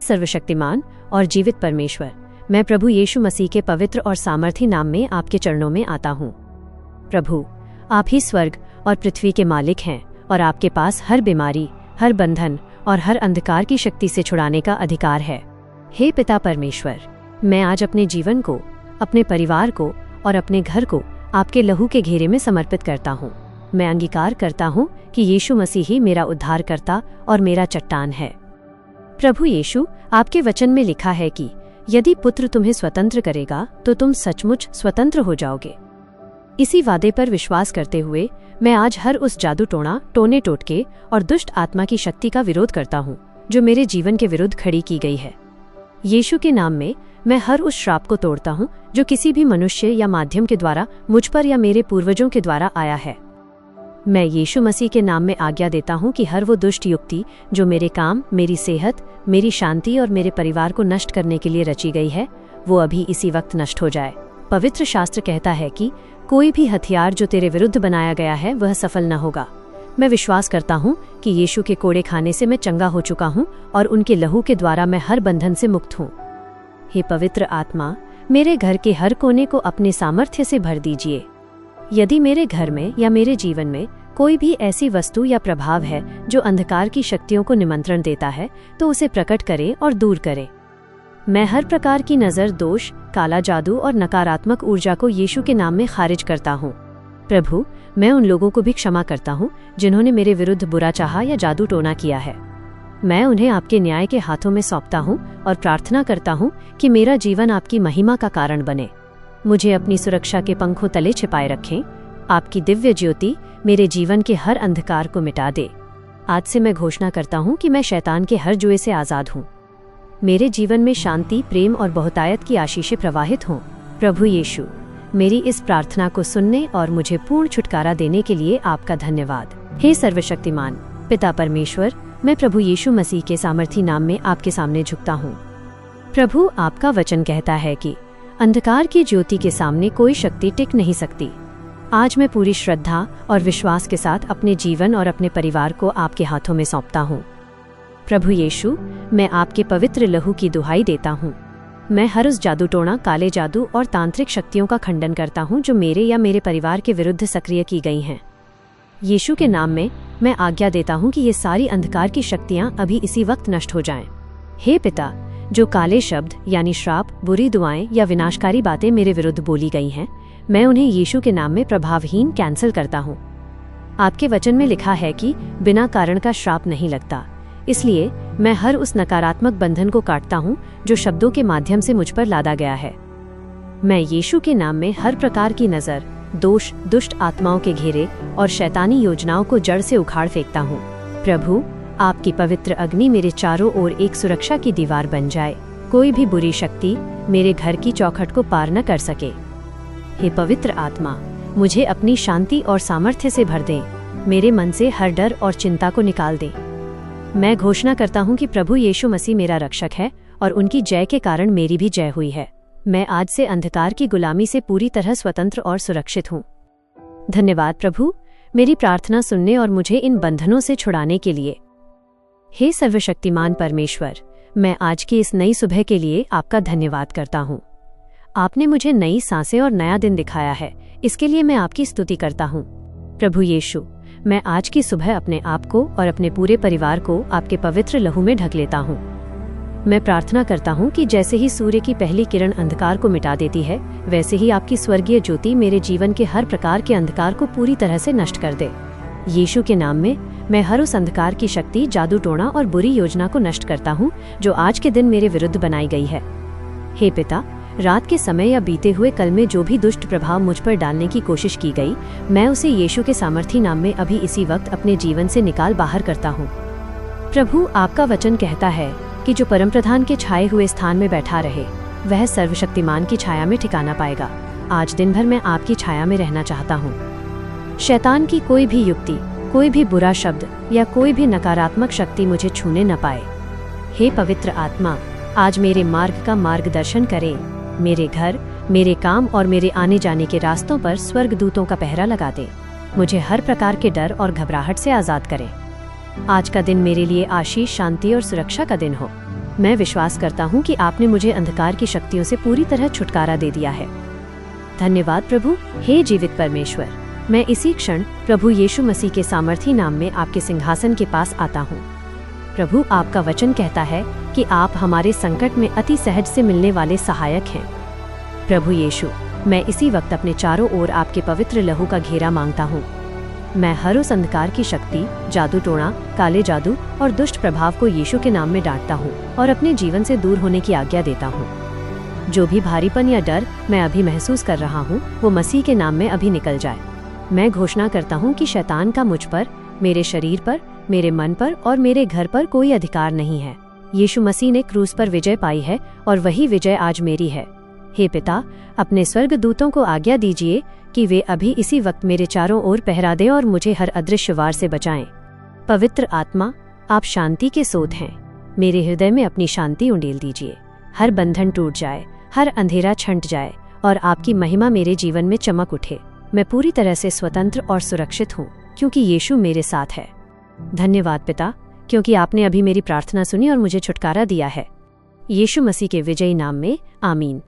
सर्वशक्तिमान और जीवित परमेश्वर, मैं प्रभु यीशु मसीह के पवित्र और सामर्थी नाम में आपके चरणों में आता हूँ। प्रभु, आप ही स्वर्ग और पृथ्वी के मालिक हैं और आपके पास हर बीमारी, हर बंधन और हर अंधकार की शक्ति से छुड़ाने का अधिकार है। हे पिता परमेश्वर, मैं आज अपने जीवन को, अपने परिवार को और अपने घर को आपके लहू के घेरे में समर्पित करता हूँ। मैं अंगीकार करता हूँ कि यीशु मसीह ही मेरा उद्धारकर्ता और मेरा चट्टान है। प्रभु यीशु, आपके वचन में लिखा है कि यदि पुत्र तुम्हें स्वतंत्र करेगा तो तुम सचमुच स्वतंत्र हो जाओगे। इसी वादे पर विश्वास करते हुए मैं आज हर उस जादू टोना, टोने टोटके और दुष्ट आत्मा की शक्ति का विरोध करता हूँ जो मेरे जीवन के विरुद्ध खड़ी की गई है। यीशु के नाम में मैं हर उस श्राप को तोड़ता हूँ जो किसी भी मनुष्य या माध्यम के द्वारा मुझ पर या मेरे पूर्वजों के द्वारा आया है। मैं यीशु मसीह के नाम में आज्ञा देता हूँ कि हर वो दुष्ट युक्ति जो मेरे काम, मेरी सेहत, मेरी शांति और मेरे परिवार को नष्ट करने के लिए रची गई है, वो अभी इसी वक्त नष्ट हो जाए। पवित्र शास्त्र कहता है कि कोई भी हथियार जो तेरे विरुद्ध बनाया गया है वह सफल न होगा। मैं विश्वास करता हूँ कि यीशु के कोड़े खाने से मैं चंगा हो चुका हूँ और उनके लहू के द्वारा मैं हर बंधन से मुक्त हूँ। हे पवित्र आत्मा, मेरे घर के हर कोने को अपने सामर्थ्य से भर दीजिए। यदि मेरे घर में या मेरे जीवन में कोई भी ऐसी वस्तु या प्रभाव है जो अंधकार की शक्तियों को निमंत्रण देता है, तो उसे प्रकट करे और दूर करे। मैं हर प्रकार की नज़र, दोष, काला जादू और नकारात्मक ऊर्जा को यीशु के नाम में खारिज करता हूँ। प्रभु, मैं उन लोगों को भी क्षमा करता हूँ जिन्होंने मेरे विरुद्ध बुरा चाहा या जादू टोना किया है। मैं उन्हें आपके न्याय के हाथों में सौंपता हूँ और प्रार्थना करता हूँ कि मेरा जीवन आपकी महिमा का कारण बने। मुझे अपनी सुरक्षा के पंखों तले छिपाए रखें। आपकी दिव्य ज्योति मेरे जीवन के हर अंधकार को मिटा दे। आज से मैं घोषणा करता हूँ कि मैं शैतान के हर जुए से आज़ाद हूँ। मेरे जीवन में शांति, प्रेम और बहुतायत की आशीषें प्रवाहित हों। प्रभु यीशु, मेरी इस प्रार्थना को सुनने और मुझे पूर्ण छुटकारा देने के लिए आपका धन्यवाद। हे सर्वशक्तिमान पिता परमेश्वर, मैं प्रभु यीशु मसीह के सामर्थी नाम में आपके सामने झुकता हूँ। प्रभु, आपका वचन कहता है कि अंधकार की ज्योति के सामने कोई शक्ति टिक नहीं सकती। आज मैं पूरी श्रद्धा और विश्वास के साथ अपने जीवन और अपने परिवार को आपके हाथों में सौंपता हूँ। प्रभु यीशु, मैं आपके पवित्र लहू की दुहाई देता हूँ। मैं हर उस जादू टोना, काले जादू और तांत्रिक शक्तियों का खंडन करता हूँ जो मेरे या मेरे परिवार के विरुद्ध सक्रिय की गई हैं। यीशु के नाम में मैं आज्ञा देता हूँ कि ये सारी अंधकार की शक्तियाँ अभी इसी वक्त नष्ट हो जाएं। हे पिता, जो काले शब्द यानी श्राप, बुरी दुआएं या विनाशकारी बातें मेरे विरुद्ध बोली गई हैं, मैं उन्हें यीशु के नाम में प्रभावहीन कैंसिल करता हूँ। आपके वचन में लिखा है कि बिना कारण का श्राप नहीं लगता, इसलिए मैं हर उस नकारात्मक बंधन को काटता हूँ जो शब्दों के माध्यम से मुझ पर लादा गया है। मैं यीशु के नाम में हर प्रकार की नज़र, दोष, दुष्ट आत्माओं के घेरे और शैतानी योजनाओं को जड़ से उखाड़ फेंकता हूँ। प्रभु, आपकी पवित्र अग्नि मेरे चारों ओर एक सुरक्षा की दीवार बन जाए। कोई भी बुरी शक्ति मेरे घर की चौखट को पार न कर सके। हे पवित्र आत्मा, मुझे अपनी शांति और सामर्थ्य से भर दें। मेरे मन से हर डर और चिंता को निकाल दें। मैं घोषणा करता हूँ कि प्रभु यीशु मसीह मेरा रक्षक है और उनकी जय के कारण मेरी भी जय हुई है। मैं आज से अंधकार की गुलामी से पूरी तरह स्वतंत्र और सुरक्षित हूँ। धन्यवाद प्रभु, मेरी प्रार्थना सुनने और मुझे इन बंधनों से छुड़ाने के लिए। हे सर्वशक्तिमान परमेश्वर, मैं आज की इस नई सुबह के लिए आपका धन्यवाद करता हूँ। आपने मुझे नई सांसें और नया दिन दिखाया है, इसके लिए मैं आपकी स्तुति करता हूँ। प्रभु यीशु, मैं आज की सुबह अपने आप को और अपने पूरे परिवार को आपके पवित्र लहू में ढक लेता हूँ। मैं प्रार्थना करता हूँ कि जैसे ही सूर्य की पहली किरण अंधकार को मिटा देती है, वैसे ही आपकी स्वर्गीय ज्योति मेरे जीवन के हर प्रकार के अंधकार को पूरी तरह से नष्ट कर दे। यीशु के नाम में मैं हर उस अंधकार की शक्ति, जादू टोना और बुरी योजना को नष्ट करता हूँ जो आज के दिन मेरे विरुद्ध बनाई गई है। हे पिता, रात के समय या बीते हुए कल में जो भी दुष्ट प्रभाव मुझ पर डालने की कोशिश की गई, मैं उसे यीशु के सामर्थी नाम में अभी इसी वक्त अपने जीवन से निकाल बाहर करता हूँ। प्रभु, आपका वचन कहता है कि जो परमप्रधान के छाए हुए स्थान में बैठा रहे, वह सर्वशक्तिमान की छाया में ठिकाना पाएगा। आज दिन भर मैं आपकी छाया में रहना चाहता हूँ। शैतान की कोई भी युक्ति, कोई भी बुरा शब्द या कोई भी नकारात्मक शक्ति मुझे छूने न पाए। हे पवित्र आत्मा, आज मेरे मार्ग का मार्गदर्शन करें। मेरे घर, मेरे काम और मेरे आने जाने के रास्तों पर स्वर्गदूतों का पहरा लगा दें। मुझे हर प्रकार के डर और घबराहट से आज़ाद करें। आज का दिन मेरे लिए आशीष, शांति और सुरक्षा का दिन हो। मैं विश्वास करता हूँ कि आपने मुझे अंधकार की शक्तियों से पूरी तरह छुटकारा दे दिया है। धन्यवाद प्रभु। हे जीवित परमेश्वर, मैं इसी क्षण प्रभु यीशु मसीह के सामर्थी नाम में आपके सिंहासन के पास आता हूँ। प्रभु, आपका वचन कहता है कि आप हमारे संकट में अति सहज से मिलने वाले सहायक हैं। प्रभु यीशु, मैं इसी वक्त अपने चारों ओर आपके पवित्र लहू का घेरा मांगता हूँ। मैं हर उस अंधकार की शक्ति, जादू टोना, काले जादू और दुष्ट प्रभाव को यीशु के नाम में डांटता हूँ और अपने जीवन से दूर होने की आज्ञा देता हूँ। जो भी भारीपन या डर मैं अभी महसूस कर रहा हूँ, वो मसीह के नाम में अभी निकल जाए। मैं घोषणा करता हूँ कि शैतान का मुझ पर, मेरे शरीर पर, मेरे मन पर और मेरे घर पर कोई अधिकार नहीं है। यीशु मसीह ने क्रूस पर विजय पाई है और वही विजय आज मेरी है। हे पिता, अपने स्वर्ग दूतों को आज्ञा दीजिए कि वे अभी इसी वक्त मेरे चारों ओर पहरा दें और मुझे हर अदृश्य वार से बचाएं। पवित्र आत्मा, आप शांति के स्रोत हैं। मेरे हृदय में अपनी शांति उंडेल दीजिए। हर बंधन टूट जाए, हर अंधेरा छंट जाए और आपकी महिमा मेरे जीवन में चमक उठे। मैं पूरी तरह से स्वतंत्र और सुरक्षित हूँ, क्योंकि यीशु मेरे साथ है। धन्यवाद पिता, क्योंकि आपने अभी मेरी प्रार्थना सुनी और मुझे छुटकारा दिया है। यीशु मसीह के विजयी नाम में, आमीन।